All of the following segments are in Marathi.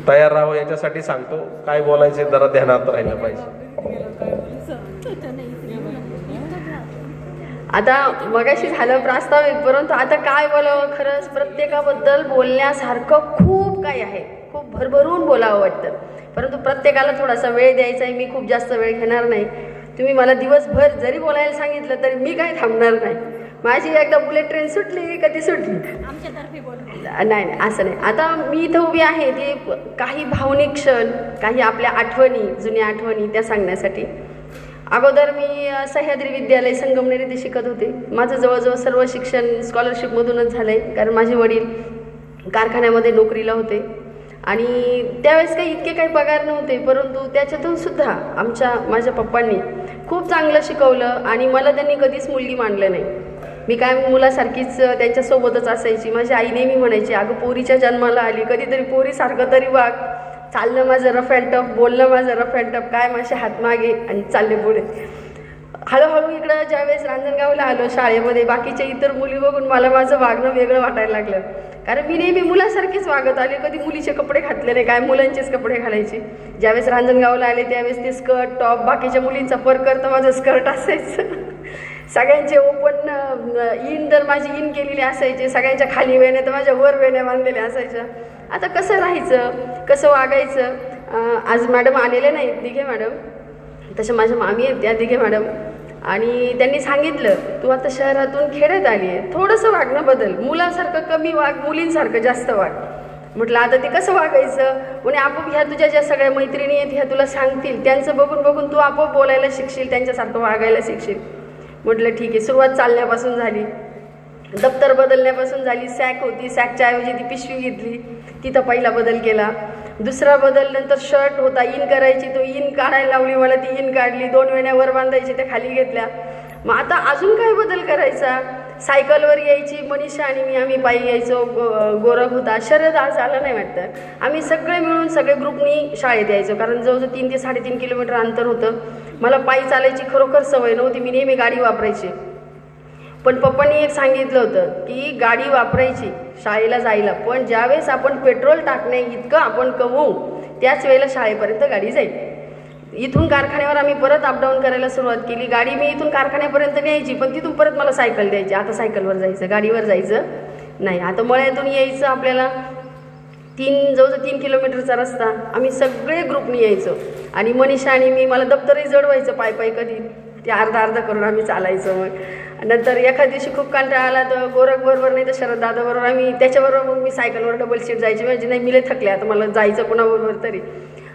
तयार राहावं याच्यासाठी सांगतो. काय बोलायचे जरा ध्यानात राहिलं पाहिजे. आता मगाशी झालं प्रास्ताविक, परंतु आता काय बोलावं. खरंच प्रत्येकाबद्दल बोलण्यासारखं खूप काही आहे, खूप भरभरून बोलावं वाटतं, परंतु प्रत्येकाला थोडासा वेळ द्यायचा आहे. मी खूप जास्त वेळ घेणार नाही. तुम्ही मला दिवसभर जरी बोलायला सांगितलं तरी मी काही थांबणार नाही. माझी एकदा बुलेट ट्रेन सुटली कधी सुटली नाही नाही असं नाही. आता मी इथं उभी आहे ते काही भावनिक क्षण, काही आपल्या आठवणी, जुन्या आठवणी त्या सांगण्यासाठी. अगोदर मी सह्याद्री विद्यालय संगमनेर इथे शिकत होते. माझं जवळजवळ सर्व शिक्षण स्कॉलरशिपमधूनच झालं आहे, कारण माझे वडील कारखान्यामध्ये नोकरीला होते आणि त्यावेळेस काही इतके काही पगार नव्हते, परंतु त्याच्यातून सुद्धा माझ्या पप्पांनी खूप चांगलं शिकवलं आणि मला त्यांनी कधीच मुलगी मानलं नाही. मी काय मुलासारखीच त्यांच्यासोबतच असायची. माझी आई नेहमी म्हणायची, अगं पोरीच्या जन्माला आली, कधीतरी पोरीसारखं तरी वाग. चाललं माझं रफ अँड टफ, बोलणं माझं रफ अँड टफ, काय माझे हात मागे आणि चालले पुढे. हळूहळू इकडं ज्यावेळेस रांजणगावला आलो शाळेमध्ये, बाकीच्या इतर मुली बघून मला माझं वागणं वेगळं वाटायला लागलं, कारण मी नेहमी मुलासारखीच वागत आले, कधी मुलीचे कपडे घातले नाही, काय मुलांचेच कपडे घालायचे. ज्यावेळेस रांजणगावला आले त्यावेळेस ते स्कर्ट टॉप, बाकीच्या मुलींचा परकर तर माझं स्कर्ट असायचं. सगळ्यांचे ओपन इन तर माझी इन केलेली असायचे, सगळ्यांच्या खाली वेण्या तर माझ्या वर वेण्या बांधलेल्या असायच्या. आता कसं राहायचं, कसं वागायचं. आज मॅडम आलेले नाहीत, दिघे मॅडम, तशा माझ्या मामी आहेत त्या दिघे मॅडम, आणि त्यांनी सांगितलं तू आता शहरातून खेड्यात आली आहे, थोडंसं वागणं बदल, मुलांसारखं कमी वाग, मुलींसारखं जास्त वाग. म्हटलं आता ते कसं वागायचं. म्हणजे आपोआप ह्या तुझ्या ज्या सगळ्या मैत्रिणी आहेत ह्या तुला सांगतील, त्यांचं बघून बघून तू आपोआप बोलायला शिकशील, त्यांच्यासारखं वागायला शिकशील. म्हटलं ठीक आहे. सुरुवात चालण्यापासून झाली, दप्तर बदलण्यापासून झाली. सॅक होती, सॅकच्या ऐवजी ती पिशवी घेतली, तिथं पहिला बदल केला. दुसरा बदल नंतर शर्ट होता, इन करायची, तो इन काढायला लावली मला, ती इन काढली. 2 वेण्या वर बांधायची, त्या खाली घेतल्या. मग आता अजून काय बदल करायचा. सायकलवर यायची मनीषा आणि मी, आम्ही पायी यायचो. गोरख होता. शरद आज आला नाही वाटतं. आम्ही सगळे मिळून सगळे ग्रुपनी शाळेत यायचो, कारण जवळजवळ 3 ते 3.5 किलोमीटर अंतर होतं. मला पायी चालायची खरोखर सवय नव्हती, मी नेहमी गाडी वापरायची. पण पप्पांनी एक सांगितलं होतं की गाडी वापरायची शाळेला जायला, पण ज्यावेळेस आपण पेट्रोल टाकणे इतकं आपण कमवू त्याच वेळेला शाळेपर्यंत गाडी जाईल. इथून कारखान्यावर आम्ही परत अपडाऊन करायला सुरुवात केली. गाडी मी इथून कारखान्यापर्यंत न्यायची, पण तिथून परत मला सायकल द्यायची. आता सायकलवर जायचं, गाडीवर जायचं नाही. आता मळ्यातून यायचं आपल्याला जवळजवळ 3 किलोमीटरचा रस्ता. आम्ही सगळे ग्रुपनी यायचो आणि मनीषा आणि मी, मला दप्तरही जडवायचं पाय पाय, कधी ते अर्धा करून आम्ही चालायचो. मग नंतर एखाद्या दिवशी खूप कंटाळा आला तर गोरख बरोबर नाही तर शरद दादाबरोबर आम्ही, त्याच्याबरोबर मग मी सायकलवर डबल सीट जायची. म्हणजे नाही मी लय थकले, आता मला जायचं कोणाबरोबर तरी.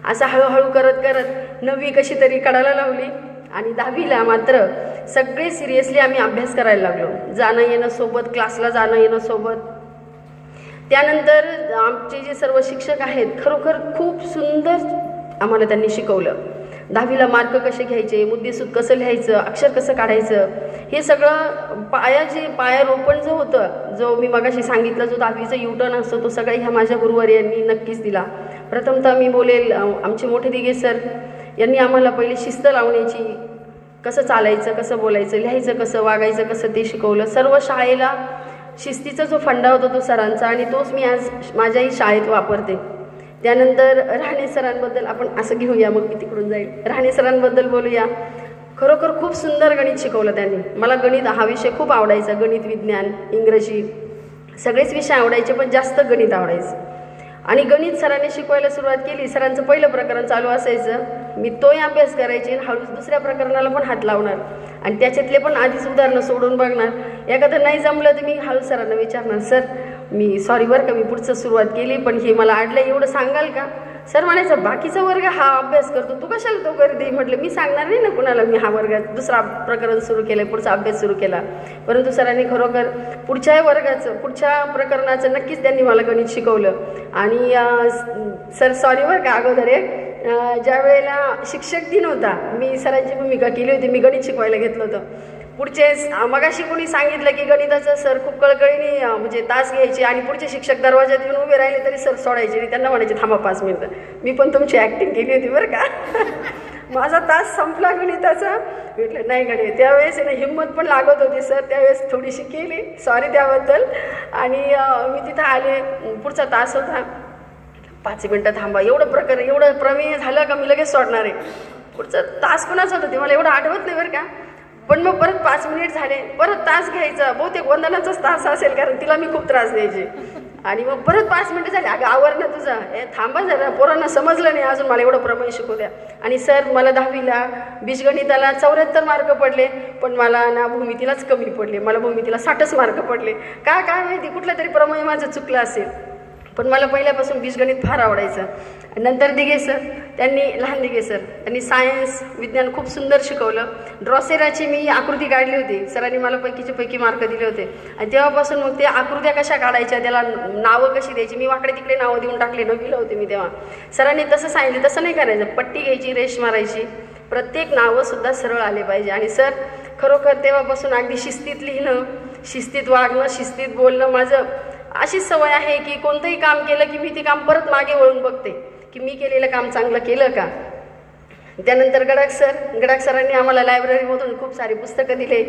असं हळूहळू करत करत 9वी कशी तरी कडायला लावली आणि 10वीला मात्र सगळे सिरियसली आम्ही अभ्यास करायला लागलो. जाणं येणं सोबत, क्लासला जाणं येणं सोबत. त्यानंतर आमचे जे सर्व शिक्षक आहेत खरोखर खूप सुंदर आम्हाला त्यांनी शिकवलं. 10वीला मार्क कसे घ्यायचे, मुद्देसूद कसं लिहायचं, अक्षर कसं काढायचं, हे सगळं पायारोपण जो होतं, जो मी मगाशी सांगितलं, जो 10वीचा युटर्न असतो, तो सगळं ह्या माझ्या गुरुवर्यांनी नक्कीच दिला. प्रथमतः मी बोलेल आमचे मोठे दिघे सर यांनी आम्हाला पहिले शिस्त लावण्याची, कसं चालायचं, कसं बोलायचं, लिहायचं कसं, वागायचं कसं, ते शिकवलं. सर्व शाळेला शिस्तीचा जो फंडा होता तो सरांचा, आणि तोच मी आज माझ्याही शाळेत वापरते. त्यानंतर राहणे सरांबद्दल आपण असं घेऊया, मग मी तिकडून जाईल. राहणे सरांबद्दल बोलूया. खरोखर खूप सुंदर गणित शिकवलं त्यांनी मला. गणित हा विषय खूप आवडायचा. गणित, विज्ञान, इंग्रजी सगळेच विषय आवडायचे, पण जास्त गणित आवडायचं. आणि गणित सरांनी शिकवायला सुरुवात केली. सरांचं पहिलं प्रकरण चालू असायचं, मी तोही अभ्यास करायचे, हळूच दुसऱ्या प्रकरणाला पण हात लावणार आणि त्याच्यातले पण आधीच उदाहरणं सोडून बघणार. एखादं नाही जमलं तर मी हळूच सरांना विचारणार, सर मी सॉरी बरं का, मी पुढचं सुरुवात केली पण हे मला अडलं, एवढं सांगाल का. सर म्हणायचं बाकीचा वर्ग हा अभ्यास करतो, तू कशाला तो करते. म्हटलं मी सांगणार नाही ना कुणाला मी हा वर्ग दुसरा प्रकरण सुरू केलं, पुढचा अभ्यास सुरू केला. परंतु सरांनी खरोखर पुढच्या वर्गाचं, पुढच्या प्रकरणाचं नक्कीच त्यांनी मला गणित शिकवलं. आणि सर सॉरी बरं का, अगोदर ज्या वेळेला शिक्षक दिन होता, मी सरांची भूमिका केली होती, मी गणित शिकवायला घेतलं होतं. पुढचे मगाशी कोणी सांगितलं की गणिताचं सर खूप कळकळीने म्हणजे तास घ्यायचे आणि पुढचे शिक्षक दरवाजात येऊन उभे राहिले तरी सर सोडायचे आणि त्यांना म्हणायचे थांबा 5 मिनिटं. मी पण तुमची ॲक्टिंग केली होती बरं का. माझा तास संपला गणिताचा, म्हटलं नाही गणित. त्यावेळेस ना हिंमत पण लागत होती सर, त्यावेळेस थोडीशी केली, सॉरी त्याबद्दल. आणि मी तिथं आले, पुढचा तास होता. 5 मिनिटं थांबा, एवढं प्रमेय झालं का मी लगेच सोडणार आहे. पुढचं तास कोणाचं होतं ते मला एवढं आठवत नाही बरं का. पण मग परत 5 मिनिट झाले, परत तास घ्यायचा, बहुतेक वंदनाचाच तास असेल कारण तिला मी खूप त्रास द्यायचे. आणि मग परत 5 मिनिटं झाले, अगं आवर ना तुझा, हे थांबा जरा, पोरांना समजलं नाही अजून, मला एवढं प्रमेय शिकू द्या. आणि सर मला 10वीला बीजगणिताला 74 मार्क पडले, पण मला ना भूमितीलाच कमी पडले, मला भूमितीला 60च मार्क पडले. काय माहिती कुठलं तरी प्रमेय माझं चुकलं असेल. पण मला पहिल्यापासून बीजगणित फार आवडायचं. नंतर दिघे सर, लहान दिघे सर त्यांनी सायन्स विज्ञान खूप सुंदर शिकवलं. ड्रॉसेराची मी आकृती काढली होती, सरांनी मला पैकीचे पैकी मार्क दिले होते. आणि तेव्हापासून मग ते आकृत्या कशा काढायच्या, त्याला नावं कशी द्यायची, मी वाकडे तिकडे नावं देऊन टाकले. 9वीला होते मी तेव्हा. सरांनी तसं सांगितलं, तसं नाही करायचं, पट्टी घ्यायची, रेष मारायची, प्रत्येक नावंसुद्धा सरळ आले पाहिजे. आणि सर खरोखर तेव्हापासून अगदी शिस्तीत लिहिणं, शिस्तीत वागणं, शिस्तीत बोलणं, माझं अशीच सवय आहे की कोणतंही काम केलं की मी ते काम परत मागे वळून बघते की मी केलेलं काम चांगलं केलं का. त्यानंतर गडाख सरांनी आम्हाला लायब्ररीमधून खूप सारी पुस्तकं दिले.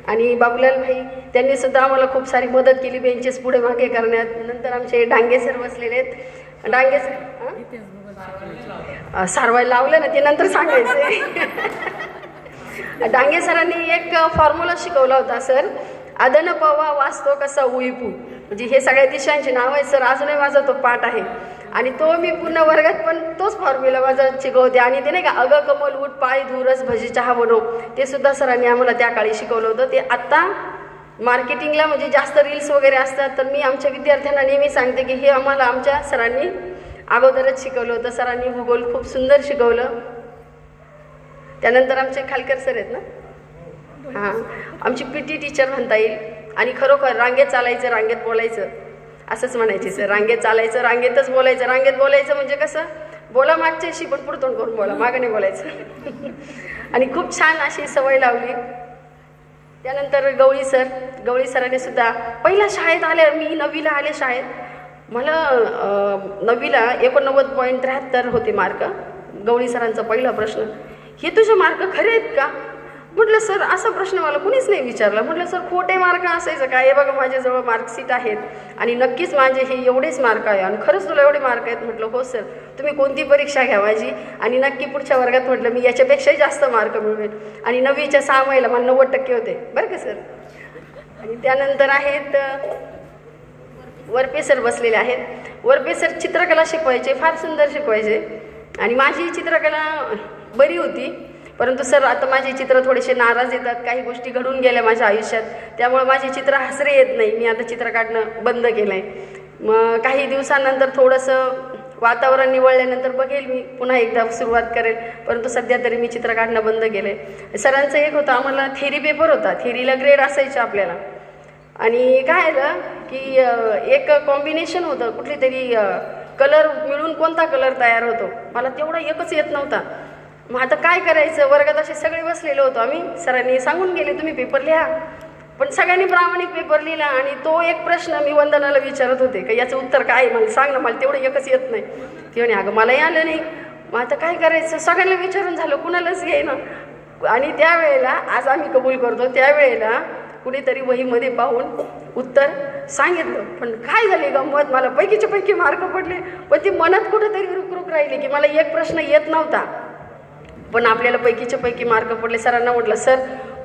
आणि बाबूलाल भाई त्यांनी सुद्धा आम्हाला खूप सारी मदत केली बेंचेस पुढे मागे करण्यात. नंतर आमचे डांगे सर बसलेले आहेत. डांगे सर सारवायला लावलं ना, ते नंतर सांगायचं. डांगे सरांनी एक फॉर्म्युला शिकवला होता सर, अदन पवा वाचतो कसा उईपू, म्हणजे हे सगळ्या दिशांचे नाव आहे सर. अजूनही माझा तो पाठ आहे आणि तो मी पूर्ण वर्गात पण तोच फॉर्म्युला माझा शिकवते. आणि ते नाही का, अग कमल उठ पाय धुरस भजी चहा बनव, ते सुद्धा सरांनी आम्हाला त्या काळी शिकवलं होतं. ते आत्ता मार्केटिंगला म्हणजे जास्त रील्स वगैरे असतात, तर मी आमच्या विद्यार्थ्यांना नेहमी सांगते की हे आम्हाला आमच्या सरांनी अगोदरच शिकवलं होतं. सरांनी भूगोल खूप सुंदर शिकवलं. त्यानंतर आमचे खालकर सर आहेत ना, हां, आमची PT टीचर म्हणता येईल. आणि खरोखर रांगेत चालायचं, रांगेत बोलायचं असंच म्हणायचे सर. रांगेत चालायचं, रांगेतच बोलायचं. रांगेत बोलायचं म्हणजे कसं, बोला मागच्याशी पण पुढतोंड करून बोला, मागं नाही बोलायचं. आणि खूप छान अशी सवय लावली. त्यानंतर गवळी सरांनी सुद्धा पहिल्या शाळेत आले, मी 9वीला आले शाळेत, मला 9वीला 89.73 होते मार्क. गवळी सरांचा पहिला प्रश्न, हे तुझे मार्क खरे आहेत का? म्हटलं सर असा प्रश्न मला कुणीच नाही विचारला. म्हटलं सर खोटे मार्क असायचं काय? हे बघा माझ्याजवळ मार्कशीट आहेत आणि नक्कीच माझे हे एवढेच मार्क आहे. आणि खरंच तुला एवढे मार्क आहेत? म्हटलं हो सर. तुम्ही कोणती परीक्षा घ्या माझी आणि नक्की पुढच्या वर्गात म्हटलं मी याच्यापेक्षाही जास्त मार्क मिळवेल. आणि 9वीच्या 6 महिला मला 90% होते बरं का सर. आणि त्यानंतर आहेत वरपे सर बसलेले आहेत. वरपे सर चित्रकला शिकवायचे, फार सुंदर शिकवायचे. आणि माझी चित्रकला बरी होती, परंतु सर आता माझे चित्र थोडेसे नाराज येतात. काही गोष्टी घडून गेल्या माझ्या आयुष्यात, त्यामुळे माझे चित्र हसरे येत नाही. मी आता चित्र काढणं बंद केलं आहे. मग काही दिवसानंतर थोडंसं वातावरण निवळल्यानंतर बघेल मी, पुन्हा एकदा सुरुवात करेल. परंतु सध्या तरी मी चित्र काढणं बंद केलं आहे. सरांचं एक होतं, आम्हाला थेरी पेपर होता, थेरीला ग्रेड असायचे आपल्याला. आणि काय आलं की एक कॉम्बिनेशन होतं, कुठली तरी कलर मिळून कोणता कलर तयार होतो, मला तेवढा एकच येत नव्हता. मग आता काय करायचं, वर्गात असे सगळे बसलेलो होतो आम्ही. सरांनी सांगून गेले तुम्ही पेपर लिहा, पण सगळ्यांनी प्रामाणिक पेपर लिहिला. आणि तो एक प्रश्न मी वंदनाला विचारत होते का याचं उत्तर काय, मला सांग ना, मला तेवढं एकच येत नाही. ती म्हणे अगं मलाही आलं नाही. मग आता काय करायचं, सगळ्यांना विचारून झालं, कुणालाच येईना. आणि त्यावेळेला आज आम्ही कबूल करतो, त्यावेळेला कुणीतरी वहीमध्ये पाहून उत्तर सांगितलं. पण काय झाली गंमत, मला पैकीच्या पैकी मार्क पडले, पण ती मनात कुठंतरी रुकरुक राहिली की मला एक प्रश्न येत नव्हता, पण आपल्याला पैकीच्या पैकी मार्क पडले. सरांना म्हटलं सर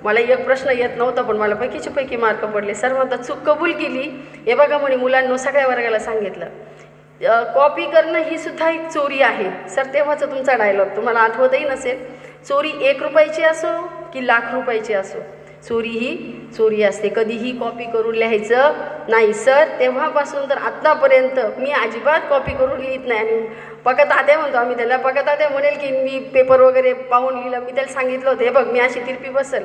मला एक प्रश्न येत नव्हता, पण मला पैकीच्या पैकी मार्क पडले. सर म्हणतात चूक कबूल केली. हे बघा म्हणे, मुलांना सगळ्या वर्गाला सांगितलं, कॉपी करणं ही सुद्धा एक चोरी आहे. सर तेव्हाचा तुमचा डायलॉग तुम्हाला आठवतही नसेल. चोरी 1 रुपयाची असो की लाख रुपयाची असो, चोरी ही चोरी असते. कधीही कॉपी करून लिहायचं नाही. सर तेव्हापासून तर आत्तापर्यंत मी अजिबात कॉपी करून लिहित नाही. आणि पकतात्या म्हणतो आम्ही त्याला, पकतात्या म्हणेल की मी पेपर वगैरे पाहून लिहिलं. मी त्याला सांगितलं होतं, हे बघ मी अशी तिरपी बसल,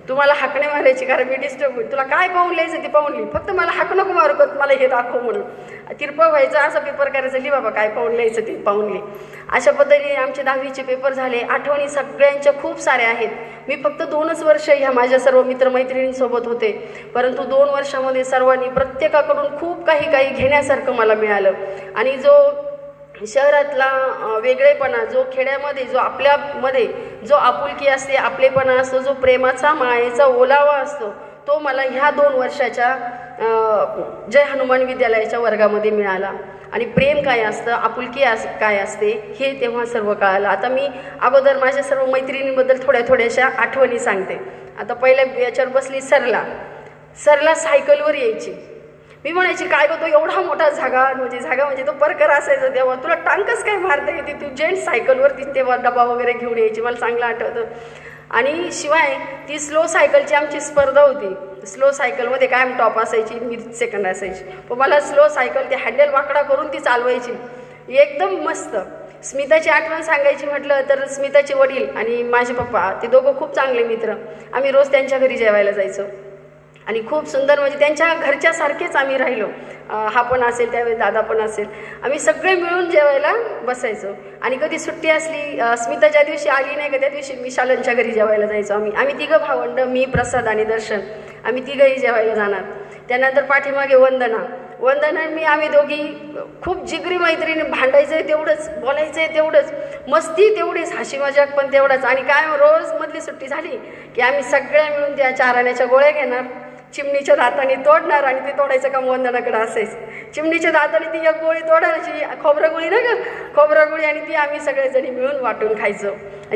तुम्हाला हाकणे मारायची कारण मी डिस्टर्ब होईल, तुला काय पाहून लिहायचं ते पाहून लिही, फक्त मला हाक नको मारू का, मला हे दाखव म्हणून. तिरपं व्हायचं, असं पेपर करायचं, लिही बाबा काय पाहून लिहायचं ते पाहून लिही. अशा पद्धतीने आमचे 10वीचे पेपर झाले. आठवणी सगळ्यांच्या खूप साऱ्या आहेत. मी फक्त 2च वर्ष ह्या माझ्या सर्व मित्रमैत्रिणींसोबत होते, परंतु 2 वर्षामध्ये सर्वांनी प्रत्येकाकडून खूप काही घेण्यासारखं मला मिळालं. आणि जो शहरातला वेगळेपणा, जो खेड्यामध्ये जो आपल्यामध्ये जो आपुलकी असते, आपलेपणा असतो, जो प्रेमाचा मायेचा ओलावा असतो, तो मला ह्या 2 वर्षाच्या जय हनुमान विद्यालयाच्या वर्गामध्ये मिळाला. आणि प्रेम काय असतं, आपुलकी काय असते हे तेव्हा सर्व कळालं. आता मी अगोदर माझ्या सर्व मैत्रिणींबद्दल थोड्याशा आठवणी सांगते. आता पहिल्या याच्यावर बसली सरला सायकलवर यायची. मी म्हणायची काय गं तो एवढा मोठा जागा म्हणजे तो परकर असायचा तेव्हा, तुला टांकच काय मारता येते, तू जेंट्स सायकलवर तेव्हा डबा वगैरे घेऊन यायची, मला चांगलं आठवतं. आणि शिवाय ती स्लो सायकलची आमची स्पर्धा होती. स्लो सायकलमध्ये कायम टॉप असायची, मी सेकंड असायची. पण मला स्लो सायकल ते हँडल वाकडा करून ती चालवायची एकदम मस्त. स्मिताची आठवण सांगायची म्हटलं तर स्मिताचे वडील आणि माझे पप्पा ते दोघं खूप चांगले मित्र. आम्ही रोज त्यांच्या घरी जेवायला जायचो आणि खूप सुंदर म्हणजे त्यांच्या घरच्यासारखेच आम्ही राहिलो. हा पण असेल त्यावेळी दादा पण असेल, आम्ही सगळे मिळून जेवायला बसायचो. आणि कधी सुट्टी असली, स्मिता ज्या दिवशी आली नाही का त्या दिवशी मी शालनच्या घरी जेवायला जायचो. आम्ही तिघं भावंड, मी, प्रसाद आणि दर्शन, आम्ही तिघंही जेवायला जाणार. त्यानंतर पाठीमागे वंदना मी, आम्ही दोघी खूप जिगरी मैत्रिणी. भांडायचंय तेवढंच, बोलायचंय तेवढंच, मस्ती तेवढीच, हसी मजाक पण तेवढाच. आणि काय रोज मधली सुट्टी झाली की आम्ही सगळ्या मिळून त्या 4 आण्याच्या गोळ्या घेणार, चिमणीच्या दाताने तोडणार आणि ते तोडायचं काम वंदनाकडे असायचं. चिमणीच्या दाताने ती एक गोळी तोडायची, खोबरं गोळी नाही का, खोबरं गोळी, आणि ती आम्ही सगळेजणी मिळून वाटून खायचो.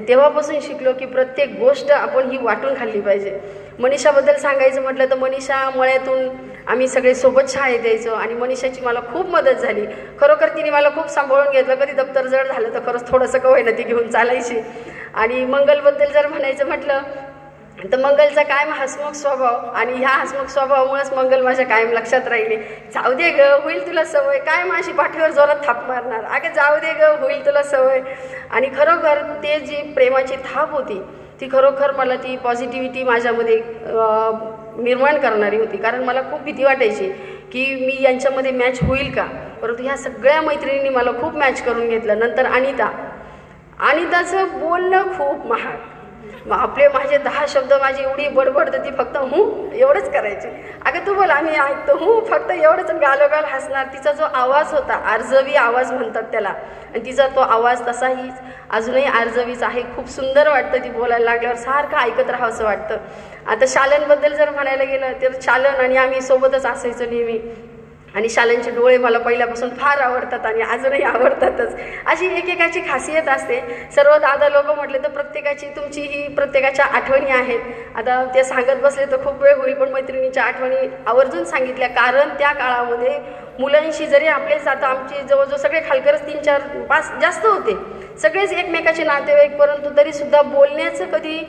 तेव्हापासून शिकलो की प्रत्येक गोष्ट आपण ही वाटून खाल्ली पाहिजे. मनीषाबद्दल सांगायचं म्हटलं तर मनीषा मळ्यातून आम्ही सगळे सोबत शाळेत यायचो आणि मनीषाची मला खूप मदत झाली. खरोखर तिने मला खूप सांभाळून घेतलं. कधी दप्तर जड झालं तर खरंच थोडंसं का होईना ती घेऊन चालायची. आणि मंगलबद्दल जर म्हणायचं म्हटलं तर मंगलचा कायम हसमुख स्वभाव, आणि ह्या हसमुख स्वभावामुळेच मंगल माझ्या कायम लक्षात राहिले. जाऊ दे ग, होईल तुला सवय, काय माझी पाठीवर जोरात थाप मारणार, अगं जाऊ दे ग, होईल तुला सवय. आणि खरोखर ते जी प्रेमाची थाप होती ती खरोखर मला ती पॉझिटिव्हिटी माझ्यामध्ये निर्माण करणारी होती. कारण मला खूप भीती वाटायची की मी यांच्यामध्ये मॅच होईल का, परंतु ह्या सगळ्या मैत्रिणींनी मला खूप मॅच करून घेतलं. नंतर अनिताचं बोलणं खूप महाग. माझे 10 शब्द माझी एवढी बडबड ती फक्त एवढंच करायची. अगं तू बोल, आम्ही ऐकतो फक्त एवढंच, गालोगाल हसणार. तिचा जो आवाज होता, आर्जवी आवाज म्हणतात त्याला, आणि तिचा तो आवाज तसाही अजूनही आर्जवीच आहे. खूप सुंदर वाटतं ती बोलायला लागल्यावर, सारखं ऐकत राहावं असं वाटतं. आता शालनबद्दल जर म्हणायला गेलं तर शालन आणि आम्ही सोबतच असायचो नेहमी. आणि शालनचे डोळे मला पहिल्यापासून फार आवडतात आणि अजूनही आवडतातच. अशी एकेकाची खासियत असते. सर्व दादा लोक म्हटले तर तुमची ही प्रत्येकाच्या आठवणी आहेत. आता ते सांगत बसले तर खूप वेळ होईल, पण मैत्रिणीच्या आठवणी आवर्जून सांगितल्या. कारण त्या काळामध्ये मुलांशी जरी आपलेच, आता आमचे जवळजवळ सगळे खालकरच 3, 4, 5 जास्त होते, सगळेच एकमेकाचे नातेवाईक, परंतु तरीसुद्धा बोलण्याचं कधी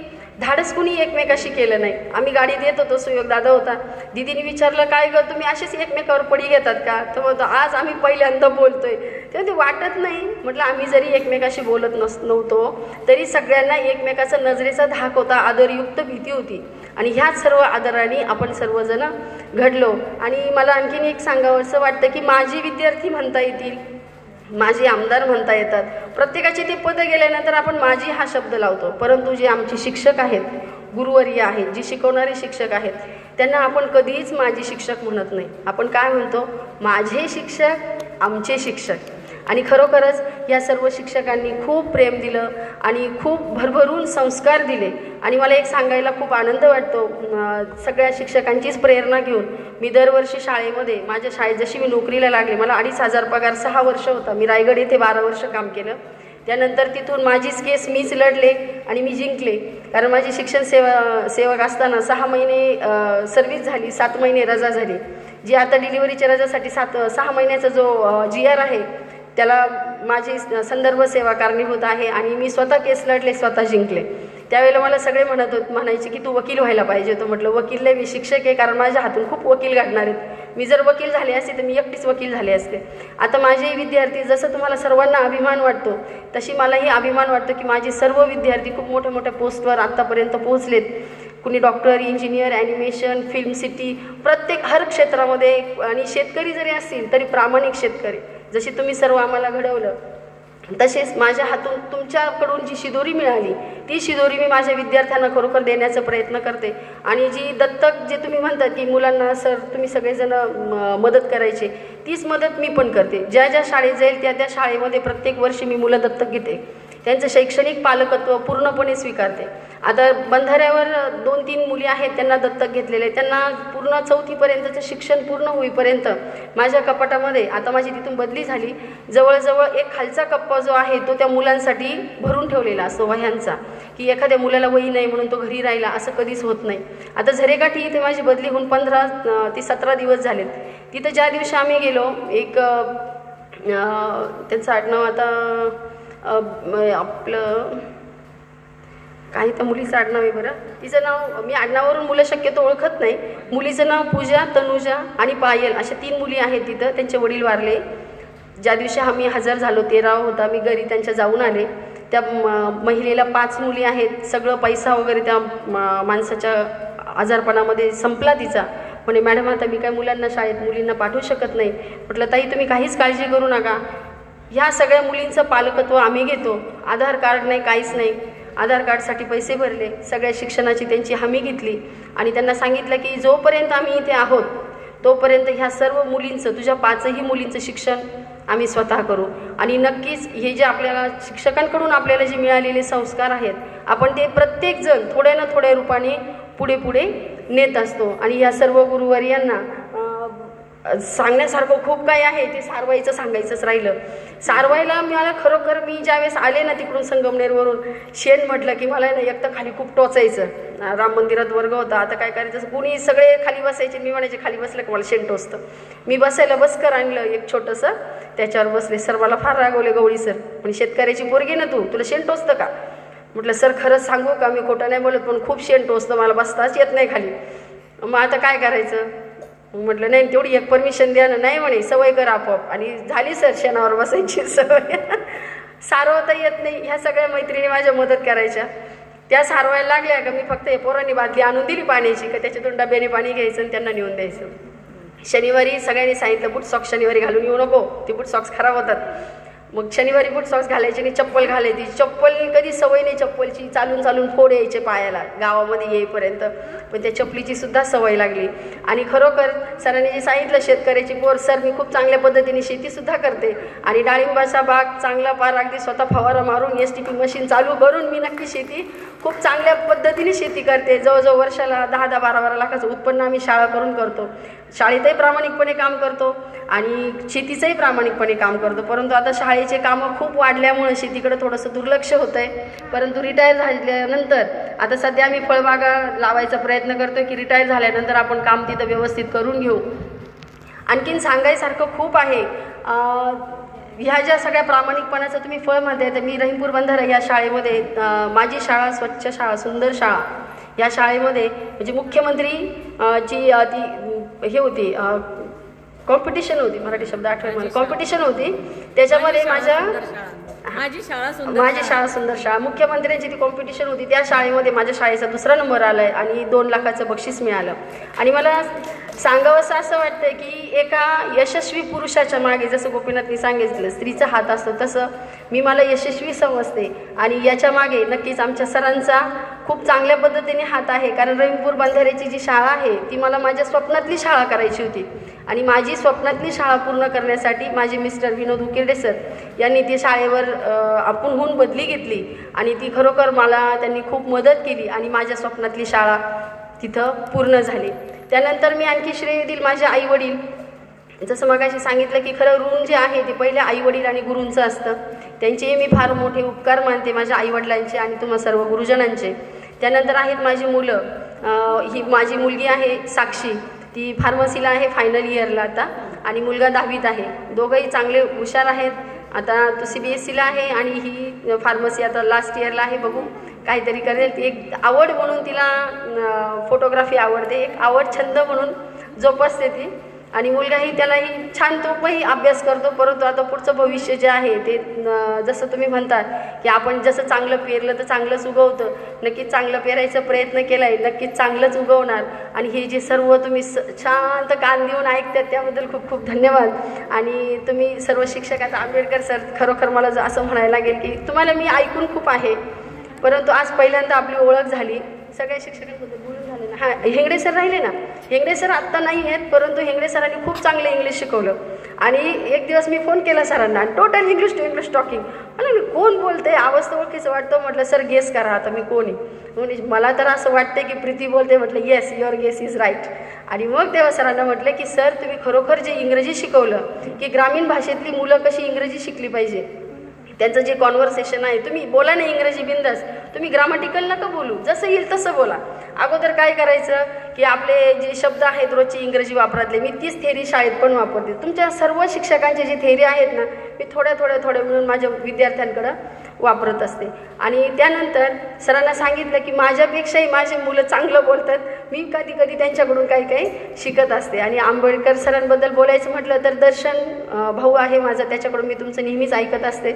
धाडस कुणी एकमेकाशी केलं नाही. आम्ही गाडीत येत होतो, सुयोग दादा होता, दिदीने विचारलं काय ग तुम्ही असेच एकमेकावर पडी घेतात का, तर म्हणतो आज आम्ही पहिल्यांदा बोलतोय. तेव्हा ते वाटत नाही. म्हटलं आम्ही जरी एकमेकाशी बोलत नव्हतो तरी सगळ्यांना एकमेकाचा नजरेचा धाक होता, आदरयुक्त भीती होती. आणि ह्याच सर्व आदराने आपण सर्वजण घडलो. आणि मला आणखीन एक सांगावंसं वाटतं की माझी विद्यार्थी म्हणता येतील, माझे आमदार म्हणता येतात. प्रत्येकाचे ते पद गेल्यानंतर आपण माझी हा शब्द लावतो, परंतु जे आमचे शिक्षक आहेत, गुरुवर्य आहेत, जे शिकवणारे शिक्षक आहेत, त्यांना आपण कधीच माझी शिक्षक म्हणत नाही. आपण काय म्हणतो, माझे शिक्षक, आमचे शिक्षक. आणि खरोखरच या सर्व शिक्षकांनी खूप प्रेम दिलं आणि खूप भरभरून संस्कार दिले. आणि मला एक सांगायला खूप आनंद वाटतो, सगळ्या शिक्षकांचीच प्रेरणा घेऊन मी दरवर्षी शाळेमध्ये, माझ्या शाळेत जशी मी नोकरीला लागले, मला 2,500 पगार 6 वर्ष होता. मी रायगड येथे 12 वर्ष काम केलं. त्यानंतर तिथून माझीच केस मीच लढले आणि मी जिंकले. कारण माझी शिक्षण सेवक असताना 6 महिने सर्व्हिस झाली, 7 महिने रजा झाली. जी आता डिलिव्हरीच्या रजासाठी 6 महिन्याचा जो GR आहे त्याला माझी संदर्भ सेवा कारणीभूत आहे. आणि मी स्वतः केस लढले, स्वतः जिंकले. त्यावेळेला मला सगळे म्हणायचे की तू वकील व्हायला पाहिजे. तो म्हटलं वकील नाही, मी शिक्षक आहे, कारण माझ्या हातून खूप वकील घडणार आहेत. मी जर वकील झाले असते तर मी एकटीच वकील झाले असते. आता माझे विद्यार्थी, जसं तुम्हाला सर्वांना अभिमान वाटतो तशी मलाही अभिमान वाटतो की माझे सर्व विद्यार्थी खूप मोठ्या मोठ्या पोस्टवर आत्तापर्यंत पोहोचलेत. कुणी doctor, engineer, animation, film city, प्रत्येक हर क्षेत्रामध्ये. आणि शेतकरी जरी असतील तरी प्रामाणिक शेतकरी. जशी तुम्ही सर्व आम्हाला घडवलं तसेच माझ्या हातून तुमच्याकडून जी शिदोरी मिळाली ती शिदोरी मी माझ्या विद्यार्थ्यांना खरोखर देण्याचा प्रयत्न करते. आणि जी दत्तक जे तुम्ही म्हणतात की मुलांना सर तुम्ही सगळेजण मदत करायची, तीच मदत मी पण करते. ज्या ज्या शाळेत जाईल त्या त्या शाळेमध्ये प्रत्येक वर्षी मी मुलं दत्तक घेते. त्यांचं शैक्षणिक पालकत्व पूर्णपणे स्वीकारते. आता बंधाऱ्यावर 2-3 मुली आहेत, त्यांना दत्तक घेतलेले. त्यांना पूर्ण 4थीपर्यंतचं शिक्षण पूर्ण होईपर्यंत माझ्या कपाटामध्ये, आता माझी तिथून बदली झाली, जवळजवळ एक खालचा कप्पा जो आहे तो त्या मुलांसाठी भरून ठेवलेला असतो वह्यांचा, की एखाद्या मुलाला वही नाही म्हणून तो घरी राहिला असं कधीच होत नाही. आता झरेकाठी इथे माझी बदली होऊन 15 ते 17 दिवस झालेत. तिथं ज्या दिवशी आम्ही गेलो, एक त्यांचं आडनाव आता आपलं काही तर मुलीचं आडनाव आहे बरं, तिचं नाव मी आडनावावरून मुलं शक्यतो ओळखत नाही. मुलीचं नाव पूजा, तनुजा आणि पायल अशा 3 मुली आहेत तिथं. त्यांचे वडील वारले. ज्या दिवशी आम्ही हजर झालो 13 होता, मी घरी त्यांच्या जाऊन आले. त्या महिलेला 5 मुली आहेत. सगळं पैसा वगैरे त्या माणसाच्या आजारपणामध्ये संपला तिचा. म्हणे मॅडम आता मी काय मुलांना शाळेत मुलींना पाठवू शकत नाही. म्हटलं ताई तुम्ही काहीच काळजी करू नका, ह्या सगळ्या मुलींचं पालकत्व आम्ही घेतो. आधार कार्ड नाही, काहीच नाही. आधार कार्डसाठी पैसे भरले, सगळ्या शिक्षणाची त्यांची हमी घेतली आणि त्यांना सांगितलं की जोपर्यंत आम्ही इथे आहोत तोपर्यंत ह्या सर्व मुलींचं, तुझ्या 5ही मुलींचं शिक्षण आम्ही स्वतः करू. आणि नक्कीच हे जे आपल्याला शिक्षकांकडून आपल्याला जे मिळालेले संस्कार आहेत, आपण ते प्रत्येकजण थोड्या ना थोड्या रूपाने पुढे पुढे नेत असतो. आणि या सर्व गुरुवर्यांना सांगण्यासारखं खूप काही आहे. ते सारवाईचं सांगायचंच राहिलं. सारवाईला मला खरोखर मी ज्यावेळेस आले ना तिकडून संगमनेरवरून, शेण म्हटलं की मला ना एक तर खाली खूप टोचायचं. राम मंदिरात वर्ग होता, आता काय करायचं, कुणी सगळे खाली बसायचे, मी म्हणायचे खाली बसलं की मला शेण टोचतं. मी बसायला बसकर आणलं एक छोटंसं, त्याच्यावर बसले. सर मला फार रागवले, गवळी सर म्हणजे शेतकऱ्याची पोरगी ना तू, तुला शेण टोचतं का? म्हटलं सर खरंच सांगू का, मी खोटं नाही बोलत, पण खूप शेण टोचतं, मला बसताच येत नाही खाली. मग आता काय करायचं? म्हटलं नाही तेवढी एक परमिशन द्या ना. नाही म्हणे सवय कर आपोआप. आणि झाली सर शेणावर बसायची सवय. सारवता येत नाही. ह्या सगळ्या मैत्रिणी माझ्या मदत करायच्या. त्या सारवायला लागल्या का मी फक्त हे पोरांनी बादली आणून दिली पाण्याची, का त्याच्यातून डब्याने पाणी घ्यायचं आणि त्यांना नेऊन द्यायचं. शनिवारी सगळ्यांनी सांगितलं बूट सॉक्स शनिवारी घालून येऊ नको, ते बूट सॉक्स खराब होतात. मग शनिवारी बूट सॉक्स घालायचे आणि चप्पल घालायची. चप्पल कधी सवय नाही चप्पलची, चालून चालून फोड यायचे पायाला गावामध्ये येईपर्यंत, पण त्या चपलीची सुद्धा सवय लागली. आणि खरोखर सरांनी जे सांगितलं शेतकऱ्याची पोर, सर मी खूप चांगल्या पद्धतीने शेतीसुद्धा करते आणि डाळिंबाचा बाग चांगला पार अगदी स्वतः फवारा मारून STP मशीन चालू करून मी नक्की शेती खूप चांगल्या पद्धतीने शेती करते. जवळजवळ वर्षाला 10-12 लाखाचं उत्पन्न आम्ही शाळा करून करतो. शाळेतही प्रामाणिकपणे काम करतो आणि शेतीचंही प्रामाणिकपणे काम करतो. परंतु आता शाळेचे कामं खूप वाढल्यामुळे शेतीकडे थोडंसं दुर्लक्ष होतं आहे. परंतु रिटायर झाल्यानंतर आता सध्या आम्ही फळबागा लावायचा प्रयत्न करतो की रिटायर झाल्यानंतर आपण काम तिथं व्यवस्थित करून घेऊ. आणखीन सांगायसारखं खूप आहे. ह्या ज्या सगळ्या प्रामाणिकपणाचं तुम्ही फळ म्हणताय, तर मी रहीमपूर बंधारा या शाळेमध्ये, माझी शाळा स्वच्छ शाळा, सुंदर शाळा, या शाळेमध्ये म्हणजे मुख्यमंत्री ची ती हे होती, कॉम्पिटिशन होती, मराठी शब्द आठवण मला, कॉम्पिटिशन होती. त्याच्यामध्ये माझी शाळा सुंदर शाळा, मुख्यमंत्र्यांची ती कॉम्पिटिशन होती. त्या शाळेमध्ये माझ्या शाळेचा 2रा नंबर आला आहे आणि 2 लाखाचं बक्षीस मिळालं. आणि मला सांगावंसं असं वाटतं की एका यशस्वी पुरुषाच्या मागे, जसं गोपीनाथनी सांगितलं स्त्रीचा हात असतो, तसं मी मला यशस्वी समजते. आणि याच्या मागे नक्कीच आमच्या सरांचा खूप चांगल्या पद्धतीने हात आहे. कारण रहीमपूर बंधाऱ्याची जी शाळा आहे ती मला माझ्या स्वप्नातली शाळा करायची होती आणि माझी स्वप्नातली शाळा पूर्ण करण्यासाठी माझे मिस्टर विनोद उकिरडे सर यांनी ती शाळेवर आपणहून बदली घेतली आणि ती खरोखर मला त्यांनी खूप मदत केली आणि माझ्या स्वप्नातली शाळा तिथं पूर्ण झाली. त्यानंतर मी आणखी श्रेय देईल माझे आईवडील. जसं मगाशी सांगितलं की खरं ऋण जे आहे ते पहिले आईवडील आणि गुरूंचं असतं. त्यांचेही मी फार मोठे उपकार मानते, माझ्या आईवडिलांचे आणि तुम्हा सर्व गुरुजनांचे. त्यानंतर आहेत माझी मुलं. ही माझी मुलगी आहे साक्षी, ती फार्मसीला आहे फायनल इयरला आता, आणि मुलगा 10वीत आहे. दोघंही चांगले हुशार आहेत. आता तो CBSEला आहे आणि ही फार्मसी आता लास्ट इयरला आहे. बघू काहीतरी करेल. ती एक आवड म्हणून तिला फोटोग्राफी आवडते, एक आवड छंद म्हणून जोपासते ती. आणि मुलगाही त्यालाही छान, तो पण अभ्यास करतो. परंतु आता पुढचं भविष्य जे आहे ते जसं तुम्ही म्हणता की आपण जसं चांगलं पेरलं तर चांगलंच उगवतं, नक्कीच चांगलं पेरायचा प्रयत्न केला आहे, नक्कीच चांगलंच उगवणार. आणि हे जे सर्व तुम्ही शांत कान देऊन ऐकतात त्याबद्दल खूप खूप धन्यवाद. आणि तुम्ही सर्व शिक्षक, आता आंबेडकर सर, खरोखर मला असं म्हणायला लागेल की तुम्हाला मी ऐकून खूप आहे, परंतु आज पहिल्यांदा आपली ओळख झाली. सगळ्या शिक्षकांबद्दल बोलून झाले ना. हेंगडे सर राहिले ना, हेंगडे सर आत्ता नाही आहेत, परंतु हेंगडे सरांनी खूप चांगलं इंग्लिश शिकवलं. आणि एक दिवस मी फोन केला सरांना, total English to English talking. मला कोण बोलतंय, आवाज तर ओळखीचं वाटतं. म्हटलं सर गेस करा आता मी कोण आहे. म्हणजे मला तर असं वाटते की प्रीती बोलते. म्हटलं yes, your guess is right. आणि मग तेव्हा सरांना म्हटलं की सर तुम्ही खरोखर जे इंग्रजी शिकवलं की ग्रामीण भाषेतली मुलं कशी इंग्रजी शिकली पाहिजे, त्यांचं जे कॉन्व्हर्सेशन आहे, तुम्ही बोला ना इंग्रजी बिंदास, तुम्ही ग्रामॅटिकल नका बोलू, जसं येईल तसं बोला. अगोदर काय करायचं की आपले जे शब्द आहेत रोजची इंग्रजी वापरातले, मी तीच थेरी शाळेत पण वापरते. तुमच्या सर्व शिक्षकांचे जे थेरी आहेत ना, मी थोड्या मिळून माझ्या विद्यार्थ्यांकडं वापरत असते. आणि त्यानंतर सरांना सांगितलं की माझ्यापेक्षाही माझे मुलं चांगलं बोलतात, मी कधी कधी त्यांच्याकडून काही शिकत असते. आणि आंबेडकर सरांबद्दल बोलायचं म्हटलं तर दर्शन भाऊ आहे माझा, त्याच्याकडून मी तुमचं नेहमीच ऐकत असते.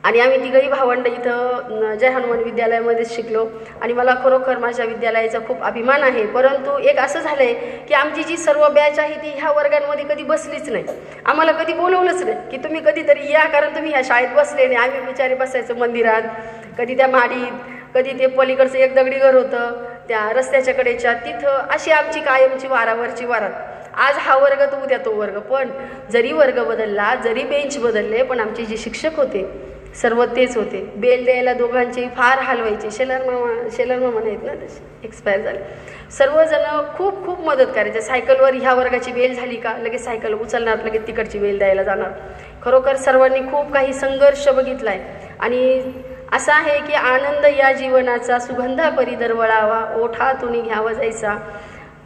आणि आम्ही तिघही भावंड इथं जय हनुमान विद्यालयामध्येच शिकलो आणि मला खरोखर माझ्या विद्यालयाचा खूप अभिमान आहे. परंतु एक असं झालं आहे की आमची जी सर्व बॅच आहे ती ह्या वर्गांमध्ये कधी बसलीच नाही, आम्हाला कधी बोलवलंच नाही की तुम्ही कधीतरी या, कारण तुम्ही ह्या शाळेत बसले नाही. आम्ही बिचारे बसायचं मंदिरात, कधी त्या माडीत, कधी ते पलीकडचं एक दगडी घर होतं त्या रस्त्याच्या कडेच्या तिथं, अशी आमची कायमची वारावरची वारात. आज हा वर्ग तर उद्या तो वर्ग, पण जरी वर्ग बदलला, जरी बेंच बदलले, पण आमचे जे शिक्षक होते सर्व तेच होते. बेल द्यायला दोघांचे फार हाल व्हायचे. शेलर मामा नाहीत ना, एक्सपायर झाले. सर्वजण खूप मदत करायचे. सायकलवर ह्या वर्गाची बेल झाली का लगेच सायकल उचलणार, लगेच तिकडची बेल द्यायला जाणार. खरोखर सर्वांनी खूप काही संघर्ष बघितला आहे. आणि असं आहे की आनंद या जीवनाचा सुगंधा परी दरवळावा, ओठातून घ्यावा जायचा.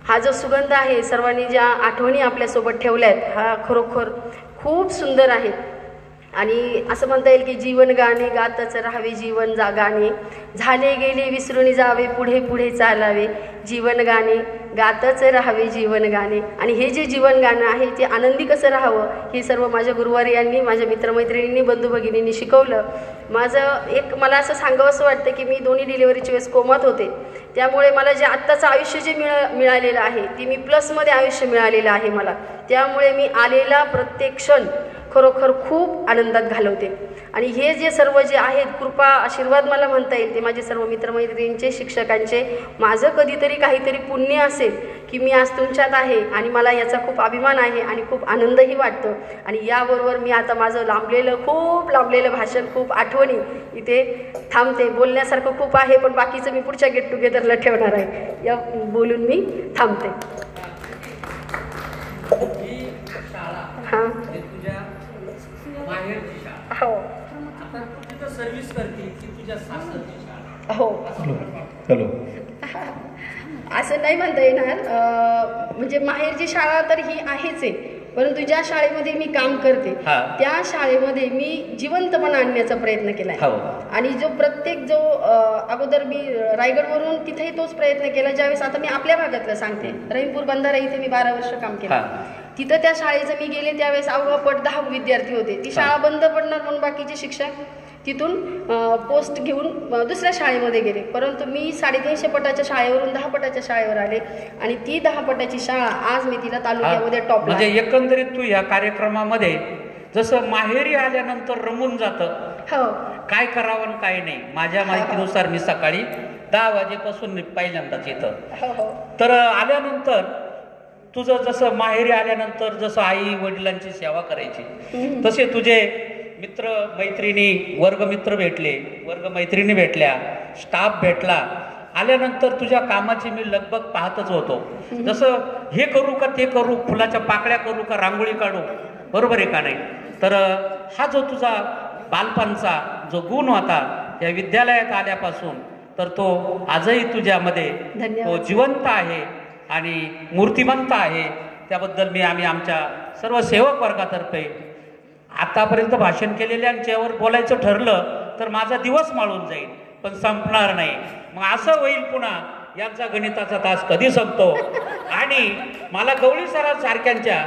हा जो सुगंध आहे, सर्वांनी ज्या आठवणी आपल्यासोबत ठेवल्या आहेत, हा खरोखर खूप सुंदर आहे. आणि असं म्हणता येईल की जीवन गाणे गातच राहावे, जीवन गाणे झाले गेले विसरून जावे, पुढे चालावे, जीवन गाणे गातच राहावे, जीवन गाणे. आणि हे जे जीवन गाणं आहे ते आनंदी कसं राहावं हे सर्व माझ्या गुरुवारी यांनी, माझ्या मित्रमैत्रिणींनी, बंधू भगिनींनी शिकवलं. मला असं सांगावंसं वाटतं की मी दोन्ही डिलिव्हरीच्या वेळेस कोमात होते, त्यामुळे मला जे आत्ताचं आयुष्य जे मिळालेलं आहे ते मी प्लसमध्ये आयुष्य मिळालेलं आहे मला. त्यामुळे मी आलेला प्रत्येक क्षण खरोखर खूप आनंदात घालवते. आणि हे जे सर्व जे आहेत कृपा आशीर्वाद मला म्हणता येईल ते माझे सर्व मित्रमैत्रिणींचे, शिक्षकांचे. माझं कधीतरी काहीतरी पुण्य असेल की मी आज तुमच्यात आहे आणि मला याचा खूप अभिमान आहे आणि खूप आनंदही वाटतो. आणि याबरोबर मी आता माझं खूप लांबलेलं भाषण, खूप आठवणी इथे थांबते. बोलण्यासारखं खूप आहे, पण बाकीचं मी पुढच्या गेट टुगेदरला ठेवणार आहे. या बोलून मी थांबते. हां, हो, सर्व्हिस करते की तुझ्या सासरची शाळा? हो, हॅलो, असं नाही म्हणता येणार. म्हणजे माहेरची शाळा तर ही आहेच आहे, परंतु ज्या शाळेमध्ये मी काम करते त्या शाळेमध्ये मी जिवंतपणा आणण्याचा प्रयत्न केला आहे. आणि जो अगोदर मी रायगडवरून तिथेही तोच प्रयत्न केला. ज्यावेळेस आता मी आपल्या भागातलं सांगते, रहीमपूर बंधारा इथे मी 12 वर्ष काम केलं. तिथं त्या शाळेचं मी गेले त्यावेळेस अवघापट 10 विद्यार्थी होते. ती शाळा बंद पडणार म्हणून बाकीचे शिक्षक तिथून पोस्ट घेऊन दुसऱ्या शाळेमध्ये गेले. परंतु मी 350 पटाच्या शाळेवरून 10 पटाच्या शाळेवर आले आणि ती 10 पटाची शाळा आज मी तिला तालुक्यामध्ये टॉप. म्हणजे एकंदरीत तू या कार्यक्रमामध्ये जसं माहेरी आल्यानंतर रमून जातं, हो, काय करावं काय नाही. माझ्या माहितीनुसार मी सकाळी 10 वाजेपासून पहिल्यांदाच येतं. तर आल्यानंतर तुझं जसं माहेरी आल्यानंतर जसं आई वडिलांची सेवा करायची, तसे तुझे मित्र मैत्रिणी, वर्गमित्र भेटले, वर्गमैत्रिणी भेटल्या, स्टाफ भेटला. आल्यानंतर तुझ्या कामाची मी लगबग पाहतच होतो. जसं हे करू का ते करू, फुलाच्या पाकळ्या करू का रांगोळी काढू, बरोबर आहे का नाही. तर हा जो तुझा बालपणचा जो गुण होता या विद्यालयात आल्यापासून, तर तो आजही तुझ्यामध्ये तो जिवंत आहे आणि मूर्तिमंत आहे. त्याबद्दल आम्ही आमच्या सर्व सेवक वर्गातर्फे आतापर्यंत भाषण केलेल्यांच्यावर बोलायचं ठरलं तर माझा दिवस माळून जाईल, पण संपणार नाही. मग असं होईल पुन्हा यांचा गणिताचा तास कधी संपतो. आणि मला गवळी सरांसारख्यांच्या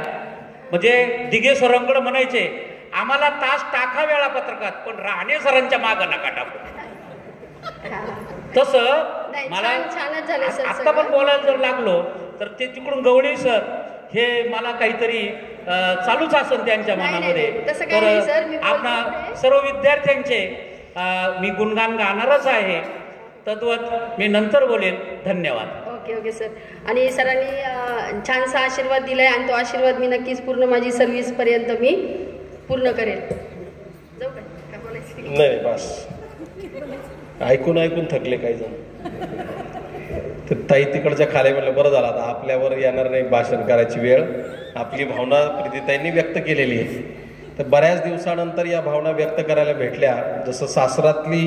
म्हणजे दिघे सरांकडे म्हणायचे, आम्हाला तास टाका वेळापत्रकात, पण राहणे सरांच्या मागं नका टाकू. तसं मला आत्ता पण बोलायला जर लागलो तर ते तिकडून गवळी सर हे मला काहीतरी चालूच असेल त्यांच्या मनामध्ये. तर आपणा सर्व विद्यार्थ्यांचे मी गुणगान गाणारच आहे, तद्वत मी नंतर बोलेन. धन्यवाद. Okay sir. आणि सरांनी छानसा आशीर्वाद दिलाय आणि तो आशीर्वाद मी नक्कीच पूर्ण माझी सर्व्हिस पर्यंत मी पूर्ण करेन. जाऊ काय बोलायचं. नाही बस, ऐकून ऐकून थकले काही जण. तर ताई तिकडच्या खाली म्हणलं बरं झालं, आता आपल्यावर येणार नाही भाषण करायची वेळ. आपली भावना प्रीतीताईंनी व्यक्त केलेली आहे. तर बऱ्याच दिवसानंतर या भावना व्यक्त करायला भेटल्या. जसं सासरातली